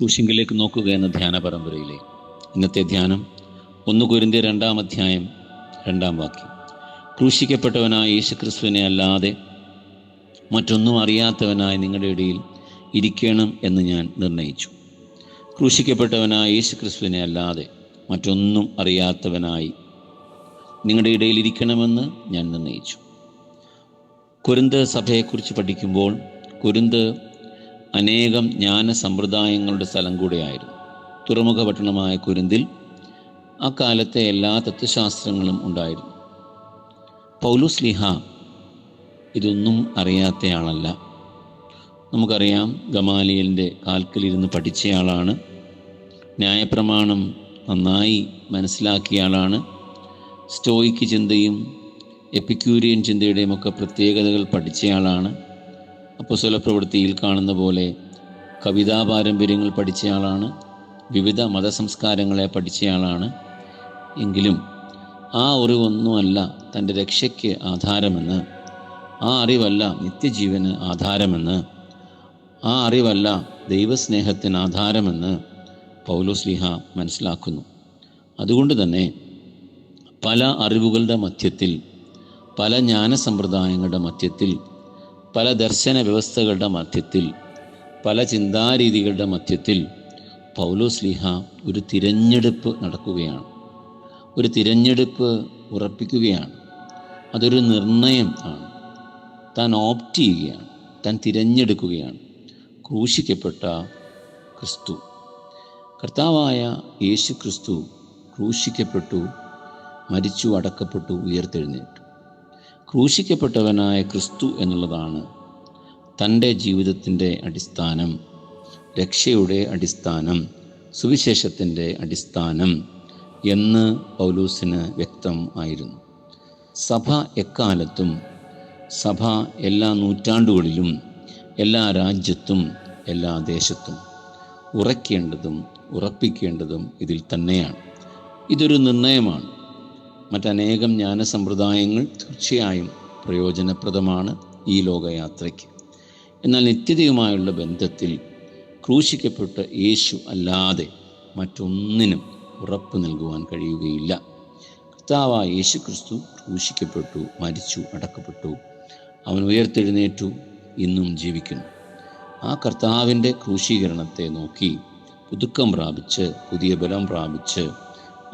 ക്രൂശിങ്കിലേക്ക് നോക്കുക എന്ന ധ്യാന പരമ്പരയിലെ ഇന്നത്തെ ധ്യാനം 1 കൊരിന്ത്യർ 2-ാം അധ്യായം 2-ാം വാക്യം. ക്രൂശിക്കപ്പെട്ടവനായ യേശുക്രിസ്തുവിനെ അല്ലാതെ മറ്റൊന്നും അറിയാത്തവനായി നിങ്ങളുടെ ഇടയിൽ ഇരിക്കണം എന്ന് ഞാൻ നിർണയിച്ചു. ക്രൂശിക്കപ്പെട്ടവനായ യേശുക്രിസ്തുവിനെ അല്ലാതെ മറ്റൊന്നും അറിയാത്തവനായി നിങ്ങളുടെ ഇടയിൽ ഇരിക്കണമെന്ന് ഞാൻ നിർണയിച്ചു. കൊരിന്ത് സഭയെക്കുറിച്ച് പഠിക്കുമ്പോൾ കൊരിന്ത് അനേകം ജ്ഞാന സമ്പ്രദായങ്ങളുടെ സ്ഥലം കൂടെയായിരുന്നു. തുറമുഖ പട്ടണമായ കൊരിന്തിൽ അക്കാലത്തെ എല്ലാ തത്വശാസ്ത്രങ്ങളും ഉണ്ടായിരുന്നു. പൗലോസ്ലീഹ ഇതൊന്നും അറിയാത്തയാളല്ല. നമുക്കറിയാം, ഗമാലിയലിൻ്റെ കാൽക്കലിരുന്ന് പഠിച്ചയാളാണ്. ന്യായപ്രമാണം നന്നായി മനസ്സിലാക്കിയയാളാണ്. സ്റ്റോയിക്ക് ചിന്തയും എപ്പിക്യൂരിയൻ ചിന്തയുടെയും ഒക്കെ പ്രത്യേകതകൾ പഠിച്ചയാളാണ്. അപ്പോസ്തല പ്രവൃത്തിയിൽ കാണുന്ന പോലെ കവിതാ പാരമ്പര്യങ്ങൾ പഠിച്ചയാളാണ്. വിവിധ മതസംസ്കാരങ്ങളെ പഠിച്ചയാളാണ്. എങ്കിലും ആ അറിവൊന്നുമല്ല തൻ്റെ രക്ഷയ്ക്ക് ആധാരമെന്ന്, ആ അറിവല്ല നിത്യജീവന് ആധാരമെന്ന്, ആ അറിവല്ല ദൈവസ്നേഹത്തിന് ആധാരമെന്ന് പൗലോസ്ലീഹ മനസ്സിലാക്കുന്നു. അതുകൊണ്ട് തന്നെ പല അറിവുകളുടെ മധ്യത്തിൽ, പല ജ്ഞാനസമ്പ്രദായങ്ങളുടെ മധ്യത്തിൽ, പല ദർശന വ്യവസ്ഥകളുടെ മധ്യത്തിൽ, പല ചിന്താരീതികളുടെ മധ്യത്തിൽ പൗലോസ്ലീഹ ഒരു തിരഞ്ഞെടുപ്പ് നടക്കുകയാണ്. ഒരു തിരഞ്ഞെടുപ്പ് ഉറപ്പിക്കുകയാണ്. അതൊരു നിർണയം ആണ്. താൻ ഓപ്റ്റ് ചെയ്യുകയാണ്, താൻ തിരഞ്ഞെടുക്കുകയാണ്. ക്രൂശിക്കപ്പെട്ട ക്രിസ്തു, കർത്താവായ യേശു ക്രിസ്തു ക്രൂശിക്കപ്പെട്ടു, മരിച്ചു, അടക്കപ്പെട്ടു, ഉയർത്തെഴുന്നേറ്റു. ക്രൂശിക്കപ്പെട്ടവനായ ക്രിസ്തു എന്നുള്ളതാണ് തൻ്റെ ജീവിതത്തിൻ്റെ അടിസ്ഥാനം, രക്ഷയുടെ അടിസ്ഥാനം, സുവിശേഷത്തിൻ്റെ അടിസ്ഥാനം എന്ന് പൗലോസിന് വ്യക്തം ആയിരുന്നു. സഭ എക്കാലത്തും, സഭ എല്ലാ നൂറ്റാണ്ടുകളിലും, എല്ലാ രാജ്യത്തും, എല്ലാ ദേശത്തും ഉറയ്ക്കേണ്ടതും ഉറപ്പിക്കേണ്ടതും ഇതിൽ തന്നെയാണ്. ഇതൊരു നിർണയമാണ്. മറ്റനേകം ജ്ഞാനസമ്പ്രദായങ്ങൾ തീർച്ചയായും പ്രയോജനപ്രദമാണ് ഈ ലോകയാത്രയ്ക്ക്. എന്നാൽ നിത്യതയുമായുള്ള ബന്ധത്തിൽ ക്രൂശിക്കപ്പെട്ട യേശു അല്ലാതെ മറ്റൊന്നിനും ഉറപ്പ് നൽകുവാൻ കഴിയുകയില്ല. കർത്താവായ യേശു ക്രിസ്തു ക്രൂശിക്കപ്പെട്ടു, മരിച്ചു, അടക്കപ്പെട്ടു, അവൻ ഉയർത്തെഴുന്നേറ്റു, ഇന്നും ജീവിക്കുന്നു. ആ കർത്താവിൻ്റെ ക്രൂശീകരണത്തെ നോക്കി പുതുക്കം പ്രാപിച്ച്, പുതിയ ബലം പ്രാപിച്ച്,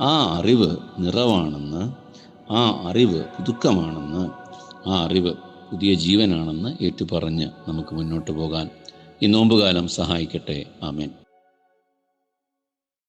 ആ അറിവ് നിറവാണെന്ന്, ആ അറിവ് പുതുക്കമാണെന്ന്, ആ അറിവ് പുതിയ ജീവനാണെന്ന് ഏറ്റുപറഞ്ഞ് നമുക്ക് മുന്നോട്ട് പോകാൻ ഈ നോമ്പുകാലം സഹായിക്കട്ടെ. ആമേൻ.